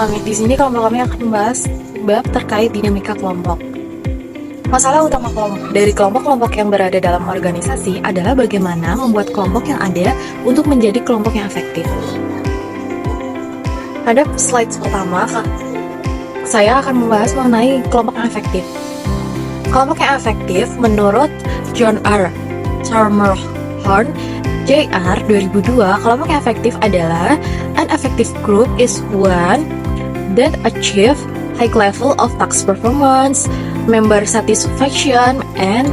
Di sini kelompok kami akan membahas bab terkait dinamika kelompok. Masalah utama dari kelompok-kelompok yang berada dalam organisasi adalah bagaimana membuat kelompok yang ada untuk menjadi kelompok yang efektif. Pada slide pertama, saya akan membahas mengenai kelompok yang efektif. Kelompok yang efektif menurut John R. Schermerhorn, Jr. 2002, kelompok yang efektif adalah an effective group is one that achieve high level of task performance, member satisfaction, and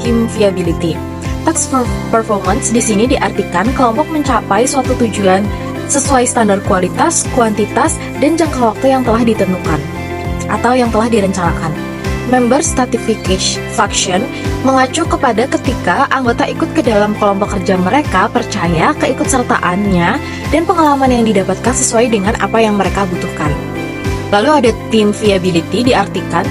team viability. Task performance di sini diartikan kelompok mencapai suatu tujuan sesuai standar kualitas, kuantitas, dan jangka waktu yang telah ditentukan atau yang telah direncanakan. Member satisfaction mengacu kepada ketika anggota ikut ke dalam kelompok kerja mereka percaya keikutsertaannya dan pengalaman yang didapatkan sesuai dengan apa yang mereka butuhkan. Lalu ada team viability diartikan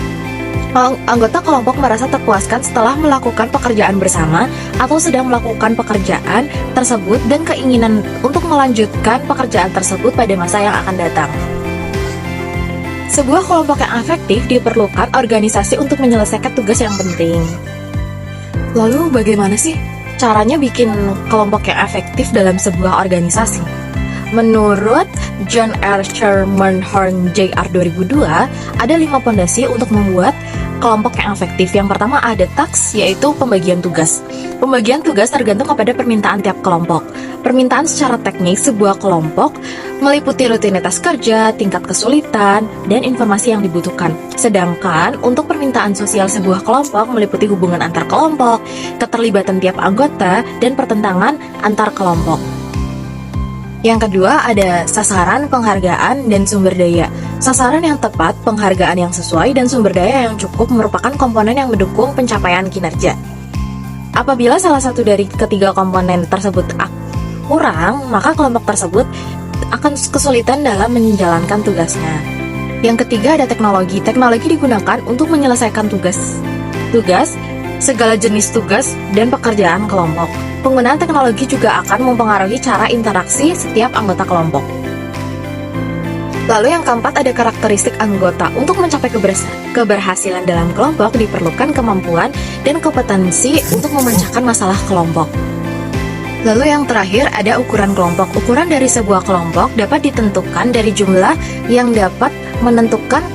anggota kelompok merasa terpuaskan setelah melakukan pekerjaan bersama atau sedang melakukan pekerjaan tersebut dan keinginan untuk melanjutkan pekerjaan tersebut pada masa yang akan datang. Sebuah kelompok yang efektif diperlukan organisasi untuk menyelesaikan tugas yang penting. Lalu bagaimana sih caranya bikin kelompok yang efektif dalam sebuah organisasi? Menurut John R. Schermerhorn, Jr. 2002, ada 5 fondasi untuk membuat kelompok yang efektif. Yang pertama ada task, yaitu pembagian tugas. Pembagian tugas tergantung kepada permintaan tiap kelompok. Permintaan secara teknis sebuah kelompok meliputi rutinitas kerja, tingkat kesulitan, dan informasi yang dibutuhkan. Sedangkan untuk permintaan sosial sebuah kelompok meliputi hubungan antar kelompok, keterlibatan tiap anggota, dan pertentangan antar kelompok. Yang kedua ada sasaran, penghargaan, dan sumber daya. Sasaran yang tepat, penghargaan yang sesuai, dan sumber daya yang cukup merupakan komponen yang mendukung pencapaian kinerja. Apabila salah satu dari ketiga komponen tersebut kurang, maka kelompok tersebut akan kesulitan dalam menjalankan tugasnya. Yang ketiga ada teknologi. Teknologi digunakan untuk menyelesaikan tugas, segala jenis tugas, dan pekerjaan kelompok. Penggunaan teknologi juga akan mempengaruhi cara interaksi setiap anggota kelompok. Lalu yang keempat ada karakteristik anggota. Untuk mencapai keberhasilan dalam kelompok diperlukan kemampuan dan kompetensi untuk memecahkan masalah kelompok. Lalu yang terakhir ada ukuran kelompok. Ukuran dari sebuah kelompok dapat ditentukan dari jumlah yang dapat menentukan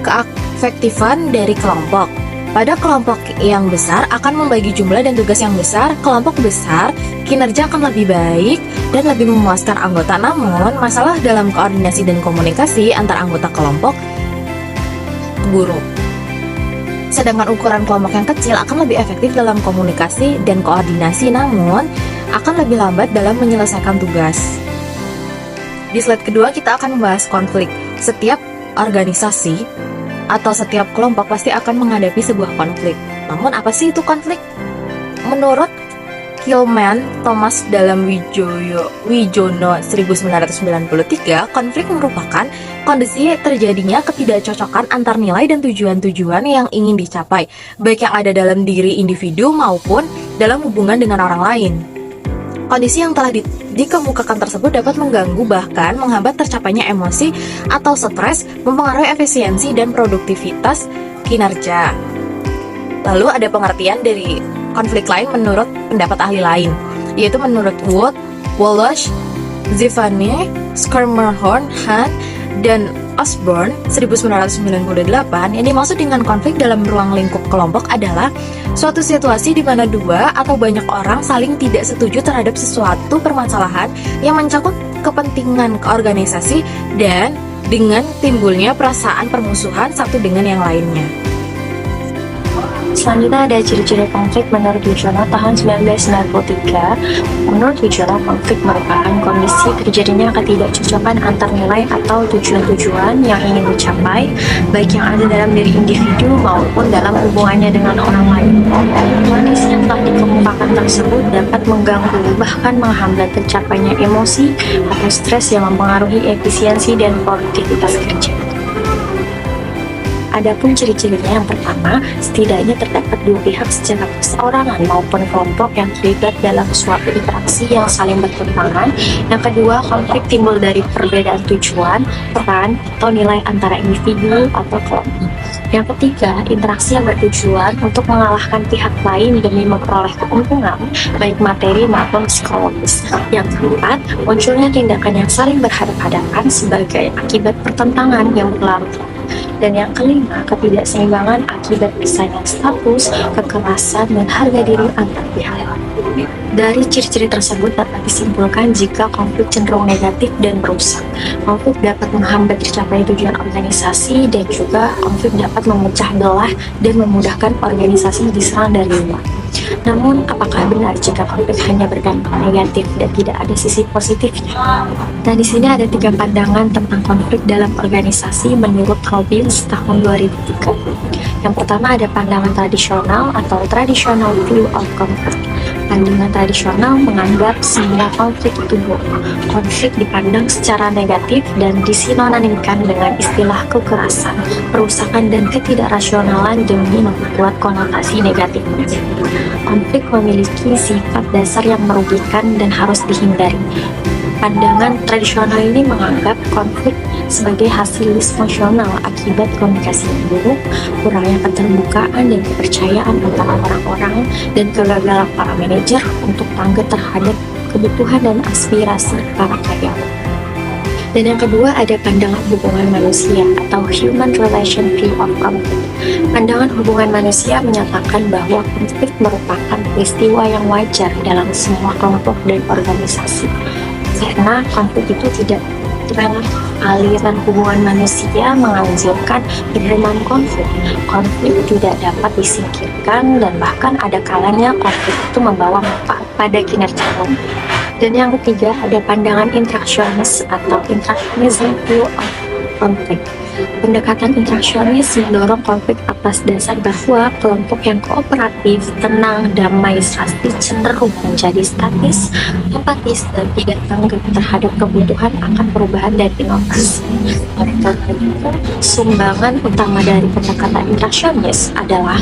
keefektifan dari kelompok. Pada kelompok yang besar akan membagi jumlah dan tugas yang besar. Kelompok besar kinerja akan lebih baik dan lebih memuaskan anggota. Namun masalah dalam koordinasi dan komunikasi antar anggota kelompok buruk. Sedangkan ukuran kelompok yang kecil akan lebih efektif dalam komunikasi dan koordinasi, namun akan lebih lambat dalam menyelesaikan tugas. Di slide kedua kita akan membahas konflik. Setiap organisasi atau setiap kelompok pasti akan menghadapi sebuah konflik. Namun apa sih itu konflik? Menurut Kilman Thomas dalam Wijono 1993, konflik merupakan kondisi terjadinya ketidakcocokan antar nilai dan tujuan-tujuan yang ingin dicapai, baik yang ada dalam diri individu maupun dalam hubungan dengan orang lain. Kondisi yang telah dikemukakan tersebut dapat mengganggu bahkan menghambat tercapainya emosi atau stres, mempengaruhi efisiensi dan produktivitas kinerja. Lalu ada pengertian dari konflik lain menurut pendapat ahli lain, yaitu menurut Wood, Walsh, Zivane, Schermerhorn, Hunt, dan Osborne 1998. Yang dimaksud dengan konflik dalam ruang lingkup kelompok adalah suatu situasi di mana dua atau banyak orang saling tidak setuju terhadap sesuatu permasalahan yang mencakup kepentingan keorganisasi dan dengan timbulnya perasaan permusuhan satu dengan yang lainnya. Selanjutnya ada ciri-ciri konflik menurut Wijono tahun 1993. Menurut Wijono, konflik merupakan kondisi terjadinya ketidakcocokan antar nilai atau tujuan-tujuan yang ingin dicapai, baik yang ada dalam diri individu maupun dalam hubungannya dengan orang lain. Kondisi yang telah dikemukakan tersebut dapat mengganggu bahkan menghambat tercapainya emosi atau stres yang mempengaruhi efisiensi dan produktivitas kerja. Adapun ciri-cirinya yang pertama, setidaknya terdapat dua pihak secara perseorangan maupun kelompok yang terlibat dalam suatu interaksi yang saling bertentangan. Yang kedua, konflik timbul dari perbedaan tujuan, peran, atau nilai antara individu atau kelompok. Yang ketiga, interaksi yang bertujuan untuk mengalahkan pihak lain demi memperoleh keuntungan, baik materi maupun psikologis. Yang keempat, munculnya tindakan yang saling berhadapan-hadapan sebagai akibat pertentangan yang berlarut-larut. Dan yang kelima, ketidakseimbangan akibat persaingan status, kekerasan, dan harga diri antar pihak. Dari ciri-ciri tersebut dapat disimpulkan jika konflik cenderung negatif dan merusak. Konflik dapat menghambat tercapai tujuan organisasi dan juga konflik dapat memecah belah dan memudahkan organisasi diserang dari luar. Namun, apakah benar jika konflik hanya berdampak negatif dan tidak ada sisi positifnya? Nah, di sini ada 3 pandangan tentang konflik dalam organisasi menurut Robbins tahun 2003. Yang pertama ada pandangan tradisional atau traditional view of conflict. Pandangan tradisional menganggap semua konflik itu buruk. Konflik dipandang secara negatif dan disinonimkan dengan istilah kekerasan, perusakan, dan ketidakrasionalan demi memperkuat konotasi negatif. Konflik memiliki sifat dasar yang merugikan dan harus dihindari. Pandangan tradisional ini menganggap konflik sebagai hasil disfungsional akibat komunikasi yang buruk, kurangnya keterbukaan dan kepercayaan antara orang-orang, dan kegagalan para manajer untuk tanggap terhadap kebutuhan dan aspirasi para karyawan. Dan yang kedua ada pandangan hubungan manusia atau human relation view of conflict. Pandangan hubungan manusia menyatakan bahwa konflik merupakan peristiwa yang wajar dalam semua kelompok dan organisasi. Karena konflik itu tidak tren aliran hubungan manusia menganjurkan penerimaan konflik. Konflik tidak dapat disingkirkan dan bahkan ada kalanya konflik itu membawa manfaat pada kinerja kelompok. Dan yang ketiga ada pandangan interaksionis atau interactionism view of conflict. Pendekatan interaksionis mendorong konflik atas dasar bahwa kelompok yang kooperatif, tenang, damai, pasti cenderung menjadi statis, apatis, dan tidak tanggap terhadap kebutuhan akan perubahan dan inovasi. Oleh karena itu, sumbangan utama dari pendekatan interaksionis adalah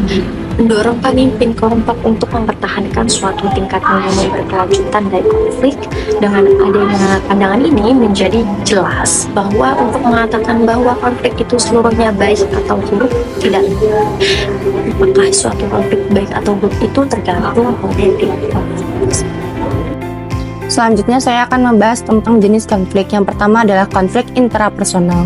mendorong pemimpin kelompok untuk mempertahankan suatu tingkat nilai berkelanjutan dari konflik. Dengan adanya pandangan ini menjadi jelas bahwa untuk mengatakan bahwa konflik itu seluruhnya baik atau buruk tidak. Apakah suatu konflik baik atau buruk itu tergantung pada tiap konflik. Selanjutnya saya akan membahas tentang jenis konflik. Yang pertama adalah konflik intrapersonal.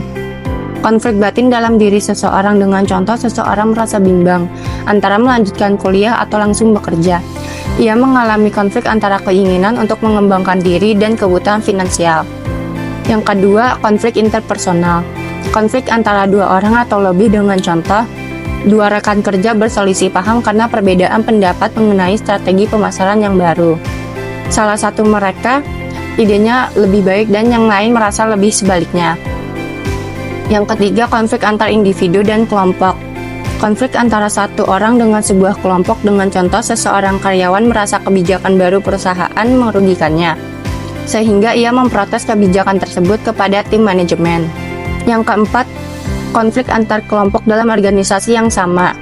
Konflik batin dalam diri seseorang, dengan contoh seseorang merasa bimbang antara melanjutkan kuliah atau langsung bekerja. Ia mengalami konflik antara keinginan untuk mengembangkan diri dan kebutuhan finansial. Yang kedua, konflik interpersonal. Konflik antara dua orang atau lebih, dengan contoh dua rekan kerja berselisih paham karena perbedaan pendapat mengenai strategi pemasaran yang baru. Salah satu mereka idenya lebih baik dan yang lain merasa lebih sebaliknya. Yang ketiga, konflik antar individu dan kelompok. Konflik antara satu orang dengan sebuah kelompok, dengan contoh seseorang karyawan merasa kebijakan baru perusahaan merugikannya, sehingga ia memprotes kebijakan tersebut kepada tim manajemen. Yang keempat, konflik antar kelompok dalam organisasi yang sama.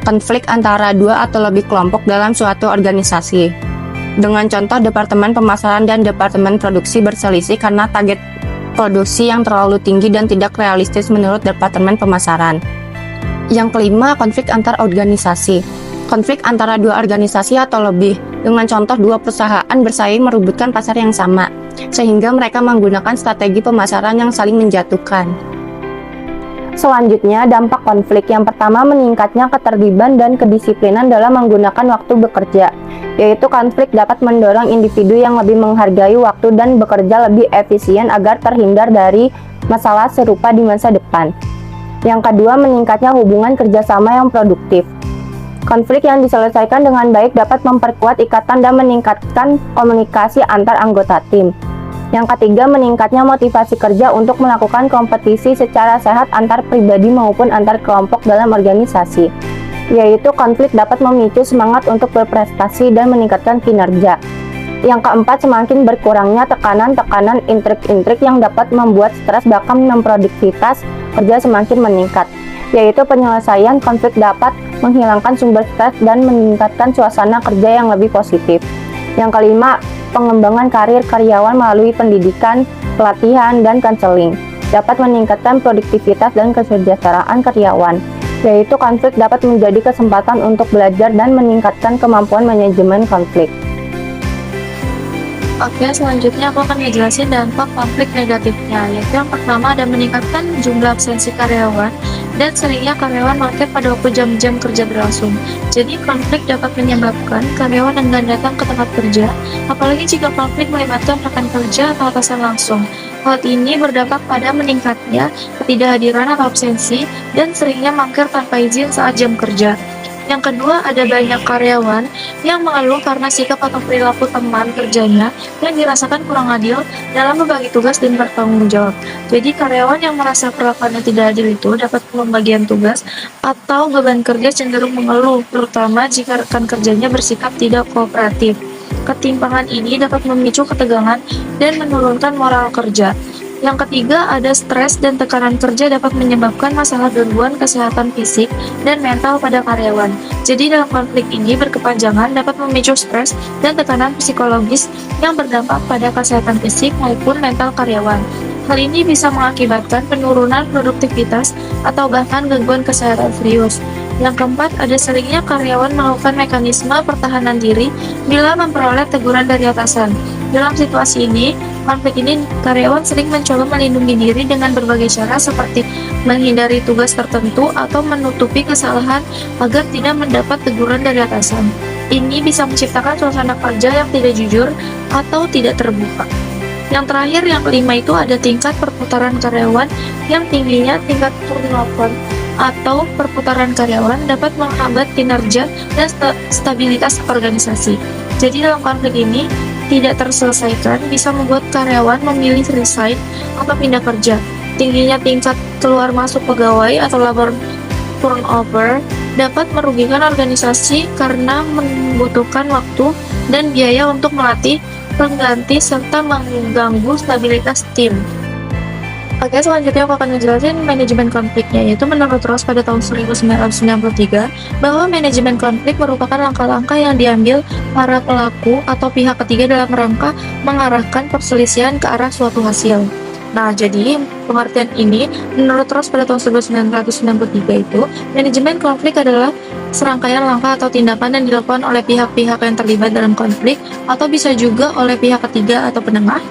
Konflik antara dua atau lebih kelompok dalam suatu organisasi. Dengan contoh departemen pemasaran dan departemen produksi berselisih karena target produksi yang terlalu tinggi dan tidak realistis menurut departemen pemasaran. Yang kelima, konflik antar organisasi. Konflik antara dua organisasi atau lebih, dengan contoh dua perusahaan bersaing merebutkan pasar yang sama, sehingga mereka menggunakan strategi pemasaran yang saling menjatuhkan. Selanjutnya, dampak konflik. Yang pertama, meningkatnya ketertiban dan kedisiplinan dalam menggunakan waktu bekerja, yaitu konflik dapat mendorong individu yang lebih menghargai waktu dan bekerja lebih efisien agar terhindar dari masalah serupa di masa depan. Yang kedua, meningkatnya hubungan kerjasama yang produktif. Konflik yang diselesaikan dengan baik dapat memperkuat ikatan dan meningkatkan komunikasi antar anggota tim. Yang ketiga, meningkatnya motivasi kerja untuk melakukan kompetisi secara sehat antar pribadi maupun antar kelompok dalam organisasi, yaitu konflik dapat memicu semangat untuk berprestasi dan meningkatkan kinerja. Yang keempat, semakin berkurangnya tekanan-tekanan intrik-intrik yang dapat membuat stres bahkan produktivitas kerja semakin meningkat. yaitu penyelesaian konflik dapat menghilangkan sumber stres dan meningkatkan suasana kerja yang lebih positif. Yang kelima, pengembangan karir karyawan melalui pendidikan, pelatihan, dan konseling dapat meningkatkan produktivitas dan kesejahteraan karyawan, yaitu konflik dapat menjadi kesempatan untuk belajar dan meningkatkan kemampuan manajemen konflik. Oke, selanjutnya aku akan ngejelasin dampak konflik negatifnya, yaitu yang pertama ada meningkatkan jumlah absensi karyawan dan seringnya karyawan mager pada waktu jam-jam kerja berlangsung. Jadi konflik dapat menyebabkan karyawan enggan datang ke tempat kerja, apalagi jika konflik melibatkan rekan kerja atau atasan langsung. Hal ini berdampak pada meningkatnya ketidakhadiran atau absensi dan seringnya mager tanpa izin saat jam kerja. Yang kedua, ada banyak karyawan yang mengeluh karena sikap atau perilaku teman kerjanya yang dirasakan kurang adil dalam membagi tugas dan bertanggung jawab. Jadi, karyawan yang merasa perlakuannya tidak adil itu dapat pembagian tugas atau beban kerja cenderung mengeluh, terutama jika rekan kerjanya bersikap tidak kooperatif. Ketimpangan ini dapat memicu ketegangan dan menurunkan moral kerja. Yang ketiga, ada stres dan tekanan kerja dapat menyebabkan masalah gangguan kesehatan fisik dan mental pada karyawan. Jadi dalam konflik ini berkepanjangan dapat memicu stres dan tekanan psikologis yang berdampak pada kesehatan fisik maupun mental karyawan. Hal ini bisa mengakibatkan penurunan produktivitas atau bahkan gangguan kesehatan serius. Yang keempat, ada seringnya karyawan melakukan mekanisme pertahanan diri bila memperoleh teguran dari atasan. Dalam situasi ini, konflik ini karyawan sering mencoba melindungi diri dengan berbagai cara seperti menghindari tugas tertentu atau menutupi kesalahan agar tidak mendapat teguran dari atasan. Ini bisa menciptakan suasana kerja yang tidak jujur atau tidak terbuka. Yang terakhir, yang kelima itu ada tingkat perputaran karyawan yang tingginya tingkat turnover atau perputaran karyawan dapat menghambat kinerja dan stabilitas organisasi. Jadi dalam konflik ini tidak terselesaikan bisa membuat karyawan memilih resign atau pindah kerja. Tingginya tingkat keluar masuk pegawai atau labor turnover dapat merugikan organisasi karena membutuhkan waktu dan biaya untuk melatih pengganti serta mengganggu stabilitas tim. Oke, selanjutnya aku akan menjelaskan manajemen konfliknya, yaitu menurut Ross pada tahun 1993 bahwa manajemen konflik merupakan langkah-langkah yang diambil para pelaku atau pihak ketiga dalam rangka mengarahkan perselisihan ke arah suatu hasil. Nah, jadi pengertian ini menurut Ross pada tahun 1993 itu, manajemen konflik adalah serangkaian langkah atau tindakan yang dilakukan oleh pihak-pihak yang terlibat dalam konflik atau bisa juga oleh pihak ketiga atau penengah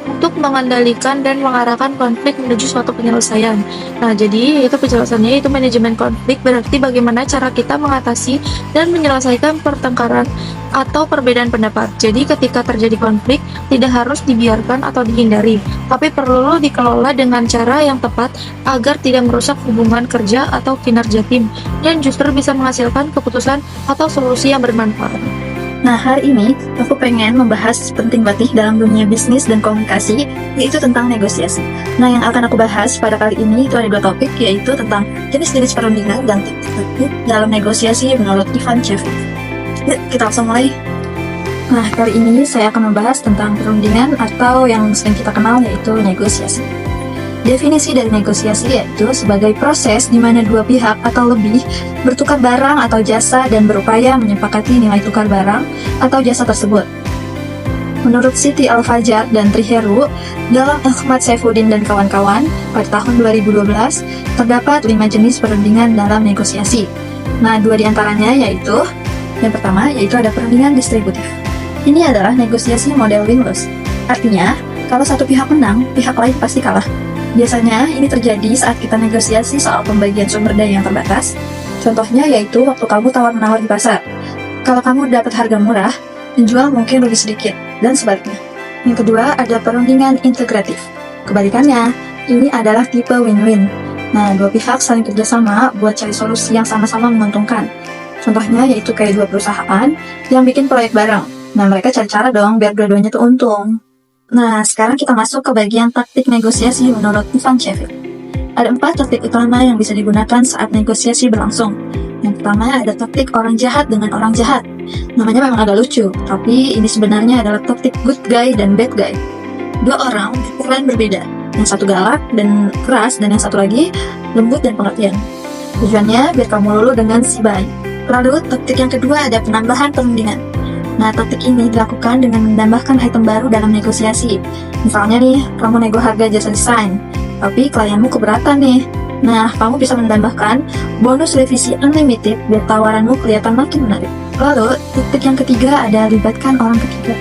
untuk mengendalikan dan mengarahkan konflik menuju suatu penyelesaian. Nah, jadi itu penjelasannya, itu manajemen konflik berarti bagaimana cara kita mengatasi dan menyelesaikan pertengkaran atau perbedaan pendapat. Jadi ketika terjadi konflik tidak harus dibiarkan atau dihindari, tapi perlu dikelola dengan cara yang tepat agar tidak merusak hubungan kerja atau kinerja tim dan justru bisa menghasilkan keputusan atau solusi yang bermanfaat. Nah, hari ini aku pengen membahas penting banget dalam dunia bisnis dan komunikasi, yaitu tentang negosiasi. Nah, yang akan aku bahas pada kali ini itu ada dua topik, yaitu tentang jenis-jenis perundingan dan teknik dalam negosiasi menurut Ivan Chevik. Yuk, kita langsung mulai. Nah, kali ini saya akan membahas tentang perundingan atau yang sering kita kenal yaitu negosiasi. Definisi dari negosiasi yaitu sebagai proses di mana dua pihak atau lebih bertukar barang atau jasa dan berupaya menyepakati nilai tukar barang atau jasa tersebut. Menurut Siti Al-Fajar dan Triheru, dalam Ahmad Saifuddin dan kawan-kawan, pada tahun 2012, terdapat 5 jenis perundingan dalam negosiasi. Nah, 2 diantaranya yaitu, yang pertama yaitu ada perundingan distributif. Ini adalah negosiasi model win-lose. Artinya, kalau satu pihak menang, pihak lain pasti kalah. Biasanya ini terjadi saat kita negosiasi soal pembagian sumber daya yang terbatas. Contohnya yaitu waktu kamu tawar-menawar di pasar. Kalau kamu dapat harga murah, penjual mungkin lebih sedikit, dan sebaliknya. Yang kedua, ada perundingan integratif. Kebalikannya, ini adalah tipe win-win. Nah, dua pihak saling kerjasama buat cari solusi yang sama-sama menguntungkan. Contohnya yaitu kayak dua perusahaan yang bikin proyek bareng. Nah, mereka cari cara dong biar dua-duanya tuh untung. Nah, sekarang kita masuk ke bagian taktik negosiasi menurut Ivan Chevik. Ada 4 taktik utama yang bisa digunakan saat negosiasi berlangsung. Yang pertama ada taktik orang jahat dengan orang jahat. Namanya memang agak lucu, tapi ini sebenarnya adalah taktik good guy dan bad guy. Dua orang berperan berbeda. Yang satu galak dan keras, dan yang satu lagi lembut dan pengertian. Tujuannya biar kamu lulu dengan si baik. Lalu, taktik yang kedua ada penambahan perundingan. Nah, taktik ini dilakukan dengan menambahkan item baru dalam negosiasi. Misalnya nih, kamu nego harga jasa desain, tapi klienmu keberatan nih. Nah, kamu bisa menambahkan bonus revisi unlimited biar tawaranmu kelihatan makin menarik. Lalu, taktik yang ketiga ada libatkan orang ketiga.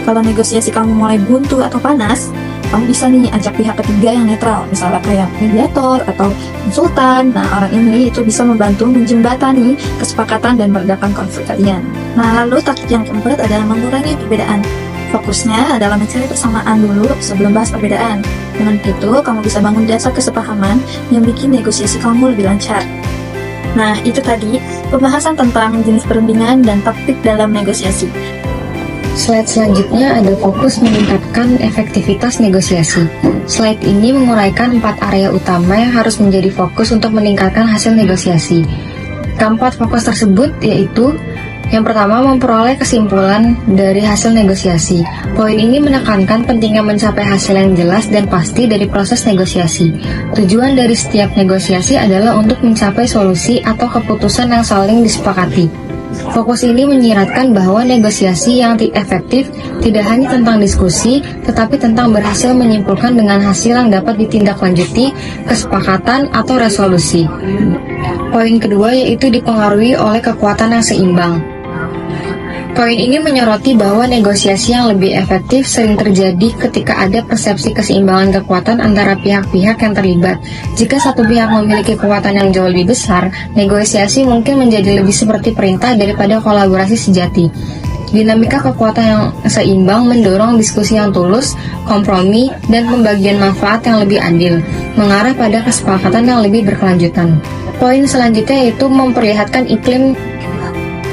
Kalau negosiasi kamu mulai buntu atau panas, kamu bisa nih ajak pihak ketiga yang netral, misalnya kayak mediator atau konsultan. Nah, orang ini itu bisa membantu menjembatani kesepakatan dan meredakan konflik kalian. Nah, lalu taktik yang keempat adalah mengurangi perbedaan. Fokusnya adalah mencari persamaan dulu sebelum bahas perbedaan. Dengan begitu, kamu bisa bangun dasar kesepahaman yang bikin negosiasi kamu lebih lancar. Nah, itu tadi pembahasan tentang jenis perundingan dan taktik dalam negosiasi. Slide selanjutnya ada fokus meningkatkan efektivitas negosiasi. Slide ini menguraikan 4 area utama yang harus menjadi fokus untuk meningkatkan hasil negosiasi. Keempat fokus tersebut yaitu yang pertama, memperoleh kesimpulan dari hasil negosiasi. Poin ini menekankan pentingnya mencapai hasil yang jelas dan pasti dari proses negosiasi. Tujuan dari setiap negosiasi adalah untuk mencapai solusi atau keputusan yang saling disepakati. Fokus ini menyiratkan bahwa negosiasi yang efektif tidak hanya tentang diskusi, tetapi tentang berhasil menyimpulkan dengan hasil yang dapat ditindaklanjuti, kesepakatan, atau resolusi. Poin kedua yaitu dipengaruhi oleh kekuatan yang seimbang. Poin ini menyoroti bahwa negosiasi yang lebih efektif sering terjadi ketika ada persepsi keseimbangan kekuatan antara pihak-pihak yang terlibat. Jika satu pihak memiliki kekuatan yang jauh lebih besar, negosiasi mungkin menjadi lebih seperti perintah daripada kolaborasi sejati. Dinamika kekuatan yang seimbang mendorong diskusi yang tulus, kompromi, dan pembagian manfaat yang lebih adil, mengarah pada kesepakatan yang lebih berkelanjutan. Poin selanjutnya yaitu memperlihatkan iklim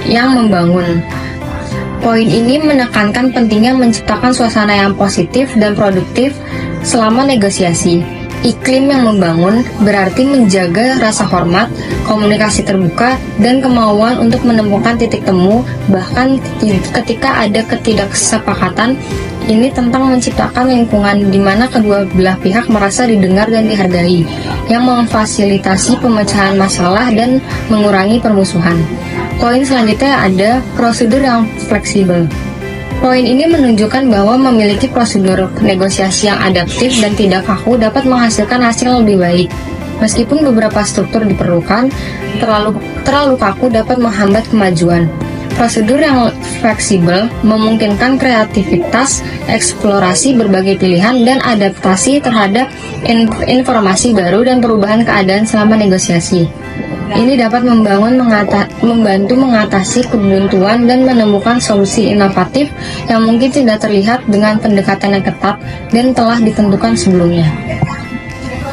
yang membangun. Poin ini menekankan pentingnya menciptakan suasana yang positif dan produktif selama negosiasi. Iklim yang membangun berarti menjaga rasa hormat, komunikasi terbuka, dan kemauan untuk menemukan titik temu, bahkan ketika ada ketidaksepakatan. Ini tentang menciptakan lingkungan di mana kedua belah pihak merasa didengar dan dihargai, yang memfasilitasi pemecahan masalah dan mengurangi permusuhan. Poin selanjutnya ada prosedur yang fleksibel. Poin ini menunjukkan bahwa memiliki prosedur negosiasi yang adaptif dan tidak kaku dapat menghasilkan hasil yang lebih baik. Meskipun beberapa struktur diperlukan, terlalu kaku dapat menghambat kemajuan. Prosedur yang fleksibel memungkinkan kreativitas, eksplorasi berbagai pilihan, dan adaptasi terhadap informasi baru dan perubahan keadaan selama negosiasi. Ini dapat membantu mengatasi kebuntuan dan menemukan solusi inovatif yang mungkin tidak terlihat dengan pendekatan yang ketat dan telah ditentukan sebelumnya.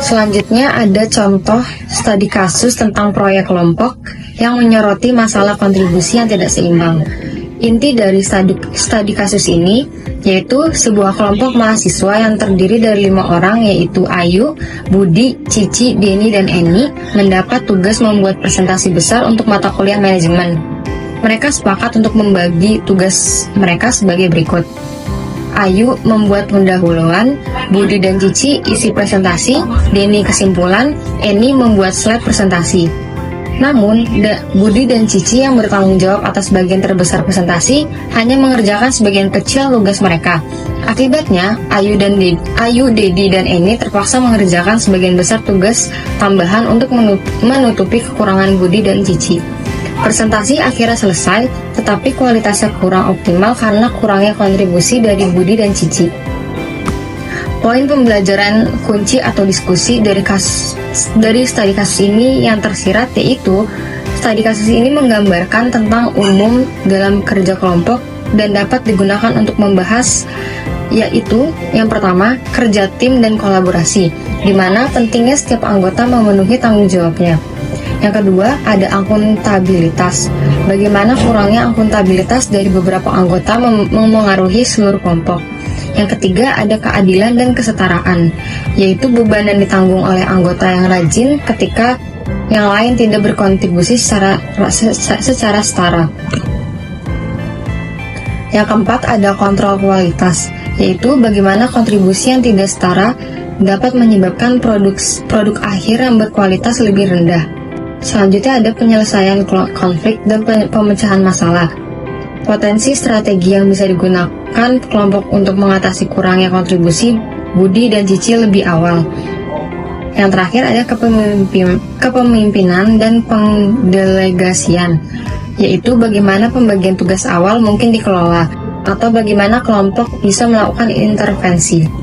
Selanjutnya ada contoh studi kasus tentang proyek kelompok yang menyoroti masalah kontribusi yang tidak seimbang. Inti dari studi kasus ini yaitu sebuah kelompok mahasiswa yang terdiri dari 5 orang yaitu Ayu, Budi, Cici, Denny, dan Eni mendapat tugas membuat presentasi besar untuk mata kuliah manajemen. Mereka sepakat untuk membagi tugas mereka sebagai berikut. Ayu membuat pendahuluan, Budi dan Cici isi presentasi, Denny kesimpulan, Eni membuat slide presentasi. Namun, Budi dan Cici yang bertanggung jawab atas bagian terbesar presentasi hanya mengerjakan sebagian kecil tugas mereka. Akibatnya, Ayu, Dedi, dan Eni terpaksa mengerjakan sebagian besar tugas tambahan untuk menutupi kekurangan Budi dan Cici. Presentasi akhirnya selesai, tetapi kualitasnya kurang optimal karena kurangnya kontribusi dari Budi dan Cici. Poin pembelajaran kunci atau diskusi dari studi kasus ini yang tersirat yaitu studi kasus ini menggambarkan tentang umum dalam kerja kelompok dan dapat digunakan untuk membahas yaitu yang pertama kerja tim dan kolaborasi, di mana pentingnya setiap anggota memenuhi tanggung jawabnya. Yang kedua, ada akuntabilitas. Bagaimana kurangnya akuntabilitas dari beberapa anggota memengaruhi seluruh kelompok. Yang ketiga, ada keadilan dan kesetaraan, yaitu beban yang ditanggung oleh anggota yang rajin ketika yang lain tidak berkontribusi secara setara. Yang keempat, ada kontrol kualitas, yaitu bagaimana kontribusi yang tidak setara dapat menyebabkan produk akhir yang berkualitas lebih rendah. Selanjutnya ada penyelesaian konflik dan pemecahan masalah. Potensi strategi yang bisa digunakan kelompok untuk mengatasi kurangnya kontribusi, budi, dan cicil lebih awal. Yang terakhir ada kepemimpinan dan pendelegasian, yaitu bagaimana pembagian tugas awal mungkin dikelola, atau bagaimana kelompok bisa melakukan intervensi.